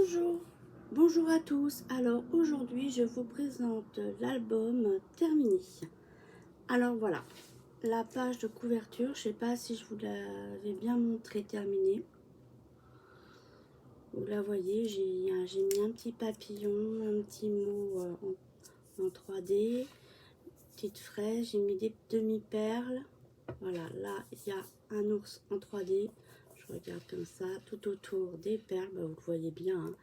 Bonjour, bonjour à tous. Alors aujourd'hui je vous présente l'album terminé. Alors voilà, la page de couverture, je sais pas si je vous l'avais bien montré terminée. Vous la voyez, j'ai mis un petit papillon, un petit mot en 3D, petite fraise, j'ai mis des demi-perles. Voilà, là il y a un ours en 3D. Je regarde comme ça, tout autour des perles, bah, vous le voyez bien, hein.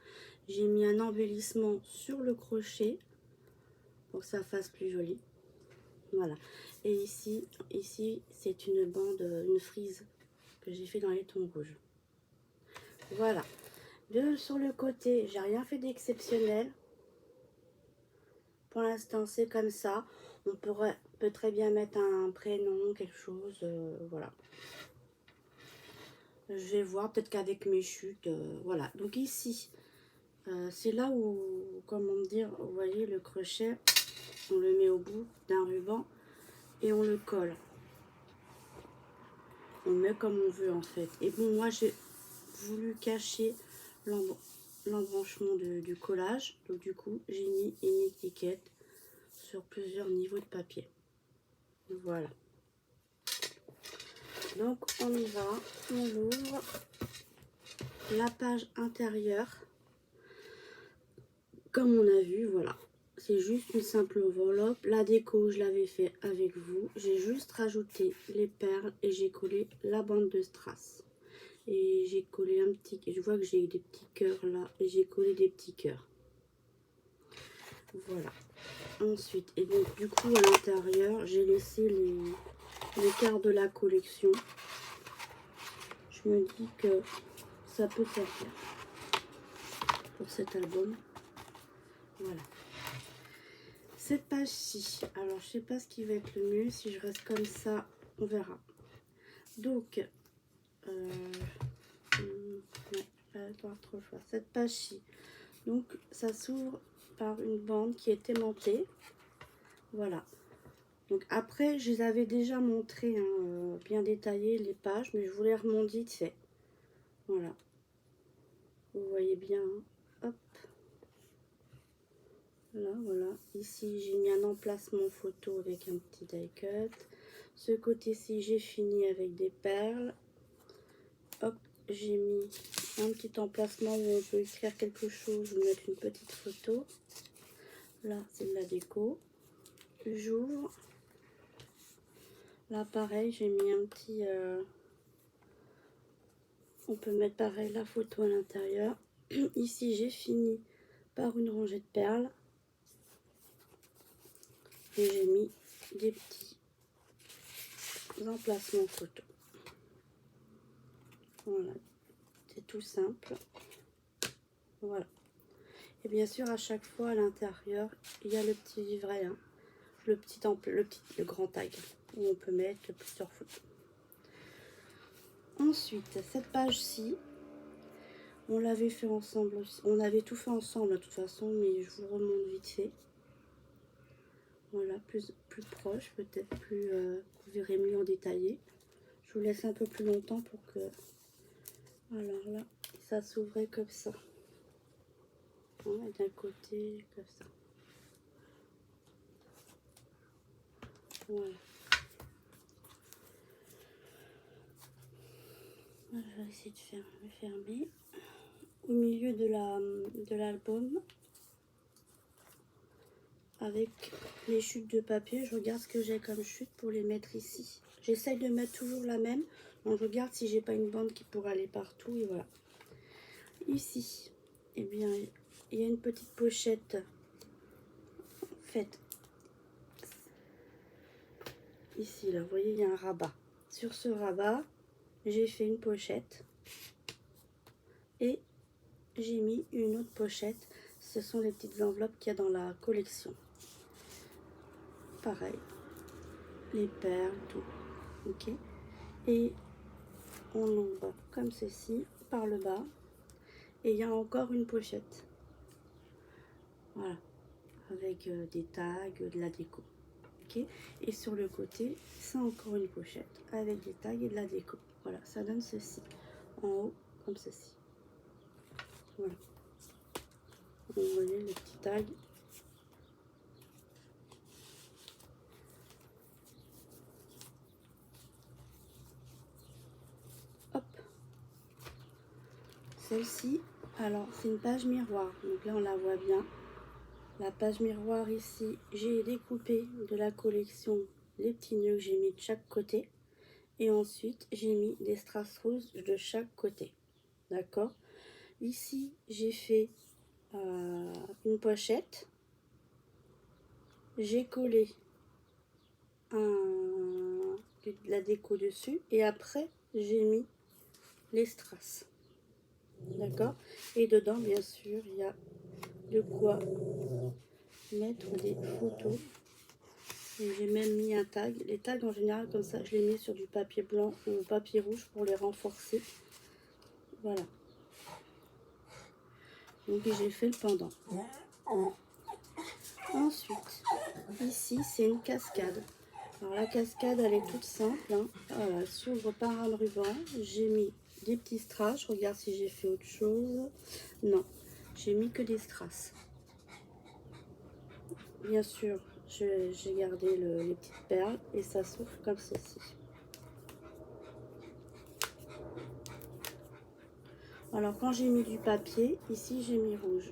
J'ai mis un embellissement sur le crochet pour que ça fasse plus joli. Voilà. Et ici c'est une bande, une frise que j'ai fait dans les tons rouges. Voilà. Sur le côté, j'ai rien fait d'exceptionnel. Pour l'instant, c'est comme ça. On peut très bien mettre un prénom, quelque chose. Voilà. Je vais voir, peut-être qu'avec mes chutes. Voilà. Donc ici, c'est là où, comment dire, vous voyez le crochet, on le met au bout d'un ruban et on le colle. On le met comme on veut en fait. Et bon, moi j'ai voulu cacher l'embranchement du collage. Donc du coup, j'ai mis une étiquette sur plusieurs niveaux de papier. Voilà. Donc on y va, on l'ouvre. La page intérieure, comme on a vu, voilà. C'est juste une simple enveloppe. La déco, je l'avais fait avec vous. J'ai juste rajouté les perles et j'ai collé la bande de strass. Et j'ai collé un petit... Je vois que j'ai des petits cœurs là. Et j'ai collé des petits cœurs. Voilà. Ensuite, et donc du coup à l'intérieur, j'ai laissé les cartes de la collection. Je me dis que ça peut servir pour cet album. Voilà. Cette page-ci, alors je sais pas ce qui va être le mieux, si je reste comme ça, on verra. Donc, ouais, pas trop le choix. Cette page-ci, donc ça s'ouvre par une bande qui est aimantée. Voilà. Donc après, je les avais déjà montré, hein, bien détaillé les pages, mais je voulais remonter vite fait. Voilà. Vous voyez bien, hein. Hop. Voilà. Ici, j'ai mis un emplacement photo avec un petit die cut. Ce côté-ci, j'ai fini avec des perles. Hop, j'ai mis un petit emplacement où on peut écrire quelque chose ou mettre une petite photo. Là, c'est de la déco. J'ouvre. Là, pareil, j'ai mis un petit... on peut mettre pareil la photo à l'intérieur. Ici, j'ai fini par une rangée de perles. Et j'ai mis des petits emplacements photo. Voilà, c'est tout simple. Voilà. Et bien sûr, à chaque fois, à l'intérieur, il y a le petit livret, hein, le grand tag, où on peut mettre plusieurs photos. Ensuite, cette page-ci, on l'avait fait ensemble aussi. On avait tout fait ensemble de toute façon, mais je vous remonte vite fait. Voilà, plus proche, peut-être plus, vous verrez mieux en détaillé. Je vous laisse un peu plus longtemps pour que... Alors là, ça s'ouvrait comme ça. Hein, et d'un côté, comme ça. Voilà. Voilà, je vais essayer de fermer. Au milieu de l'album, avec les chutes de papier, je regarde ce que j'ai comme chute pour les mettre ici. J'essaye de mettre toujours la même. Donc je regarde si j'ai pas une bande qui pourrait aller partout. Et voilà. Ici, eh bien, il y a une petite pochette faite. Ici, là, vous voyez, il y a un rabat. Sur ce rabat, j'ai fait une pochette. Et j'ai mis une autre pochette. Ce sont les petites enveloppes qu'il y a dans la collection. Pareil. Les perles, tout. Ok. Et on ouvre comme ceci par le bas. Et il y a encore une pochette. Voilà. Avec des tags, de la déco. Ok. Et sur le côté, c'est encore une pochette avec des tags et de la déco. Voilà, ça donne ceci. En haut, comme ceci. Voilà. Vous voyez le petit tag. Hop. Celle-ci, alors c'est une page miroir. Donc là on la voit bien. La page miroir ici, j'ai découpé de la collection les petits nœuds que j'ai mis de chaque côté. Et ensuite, j'ai mis des strass rouges de chaque côté. D'accord? Ici, j'ai fait une pochette. J'ai collé de la déco dessus. Et après, j'ai mis les strass. D'accord? Et dedans, bien sûr, il y a de quoi mettre des photos. J'ai même mis un tag. Les tags en général comme ça, je les mets sur du papier blanc ou papier rouge pour les renforcer. Voilà. Donc j'ai fait le pendant. Ensuite, ici c'est une cascade. Alors la cascade elle est toute simple. Hein. Voilà, elle s'ouvre par un ruban. J'ai mis des petits strass. Je regarde si j'ai fait autre chose. Non, j'ai mis que des strass. Bien sûr, j'ai gardé les petites perles et ça s'ouvre comme ceci. Alors quand j'ai mis du papier, ici j'ai mis rouge.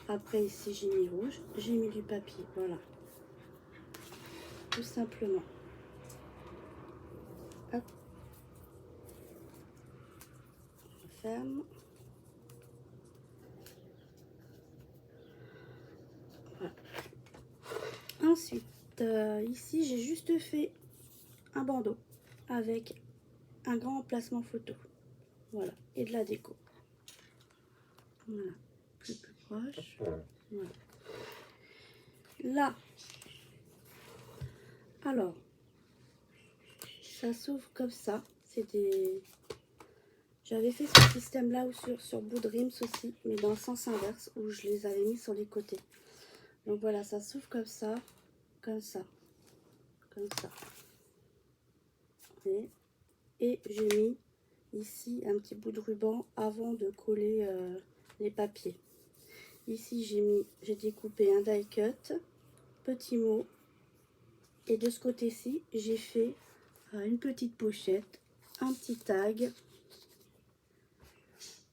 Après ici j'ai mis rouge, j'ai mis du papier, voilà. Tout simplement. Hop. On ferme. Voilà. Ensuite, ici j'ai juste fait un bandeau avec un grand emplacement photo. Voilà, et de la déco. Voilà, plus proche. Voilà. Là, alors, ça s'ouvre comme ça. C'est des... J'avais fait ce système-là ou sur Boudrims aussi, mais dans le sens inverse, où je les avais mis sur les côtés. Donc voilà, ça s'ouvre comme ça, comme ça, comme ça. Et j'ai mis ici un petit bout de ruban avant de coller les papiers. Ici j'ai découpé un die cut, petit mot, et de ce côté-ci j'ai fait une petite pochette, un petit tag,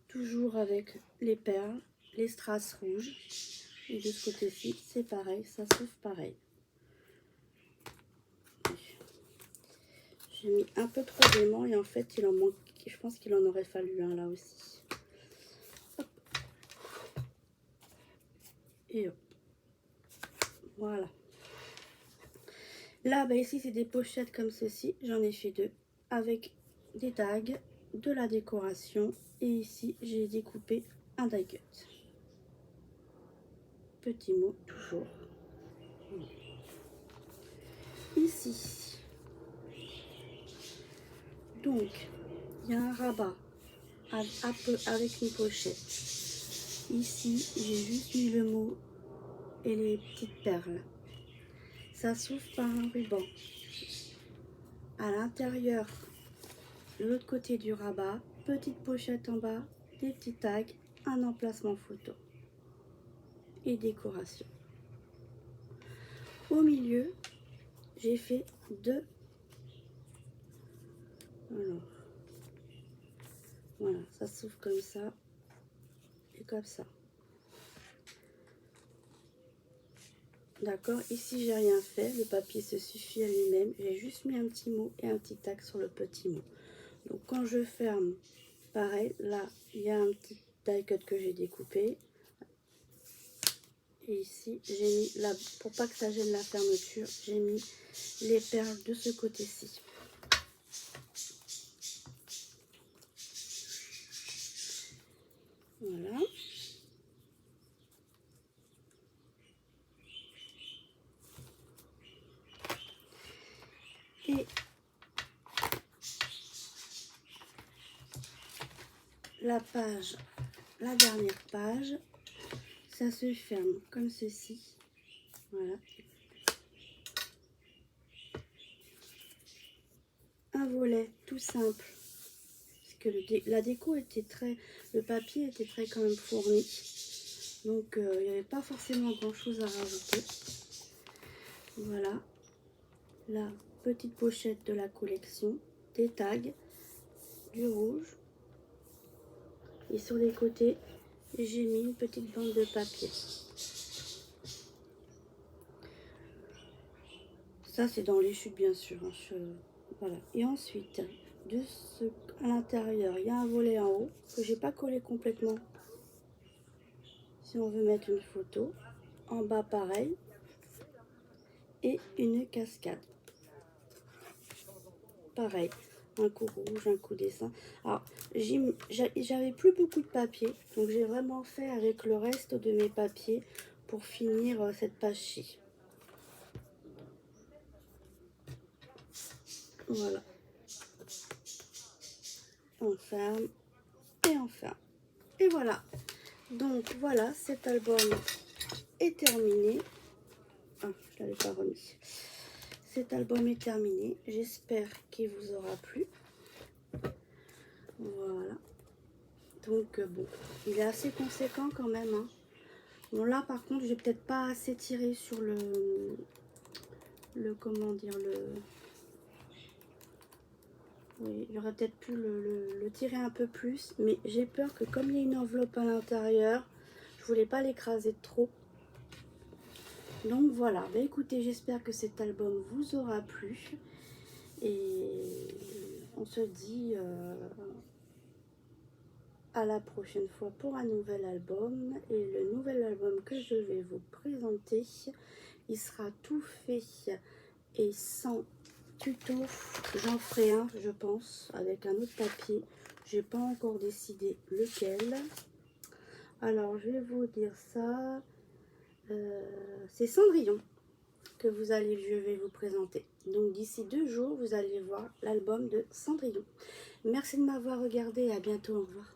toujours avec les perles, les strass rouges, et de ce côté-ci c'est pareil, ça s'ouvre pareil. J'ai mis un peu trop d'aimant et en fait il en manque, je pense qu'il en aurait fallu un là aussi. Hop. Et hop. Voilà. Là, bah ici, c'est des pochettes comme ceci. J'en ai fait deux avec des tags, de la décoration. Et ici, j'ai découpé un die cut. Petit mot, toujours. Ici, donc, il y a un rabat avec une pochette. Ici, j'ai juste mis le mot et les petites perles. Ça s'ouvre par un ruban. À l'intérieur, de l'autre côté du rabat, petite pochette en bas, des petits tags, un emplacement photo et décoration. Au milieu, j'ai fait deux. Alors, voilà, ça s'ouvre comme ça et comme ça. D'accord, ici j'ai rien fait, le papier se suffit à lui-même. J'ai juste mis un petit mot et un petit tag sur le petit mot. Donc quand je ferme, pareil, là il y a un petit die cut que j'ai découpé. Et ici j'ai mis, là, pour pas que ça gêne la fermeture, j'ai mis les perles de ce côté-ci. Voilà. Et la page, la dernière page, ça se ferme comme ceci. Voilà. Un volet tout simple. Parce que la déco était très... Le papier était très quand même fourni. Donc il n'y avait pas forcément grand chose à rajouter. Voilà la petite pochette de la collection, des tags, du rouge. Et sur les côtés, j'ai mis une petite bande de papier. Ça, c'est dans les chutes, bien sûr. Hein, voilà. Et ensuite, à l'intérieur, il y a un volet en haut que j'ai pas collé complètement. Si on veut mettre une photo. En bas, pareil. Et une cascade. Pareil. Un coup rouge, un coup dessin. Alors, j'avais plus beaucoup de papier. Donc, j'ai vraiment fait avec le reste de mes papiers pour finir cette page-ci. Voilà. On ferme et on ferme. Et voilà. Donc voilà, cet album est terminé. Ah, je ne l'avais pas remis. Cet album est terminé. J'espère qu'il vous aura plu. Voilà. Donc bon, il est assez conséquent quand même. Hein. Bon là par contre, j'ai peut-être pas assez tiré sur le comment dire, oui, j'aurais peut-être pu le tirer un peu plus, mais j'ai peur que comme il y a une enveloppe à l'intérieur, je voulais pas l'écraser trop. Donc voilà, bah écoutez, j'espère que cet album vous aura plu. Et on se dit à la prochaine fois pour un nouvel album. Et le nouvel album que je vais vous présenter, il sera tout fait et sans tuto. J'en ferai un, je pense, avec un autre papier. J'ai pas encore décidé lequel. Alors, je vais vous dire ça. C'est Cendrillon que je vais vous présenter. Donc, d'ici 2 jours, vous allez voir l'album de Cendrillon. Merci de m'avoir regardé et à bientôt. Au revoir.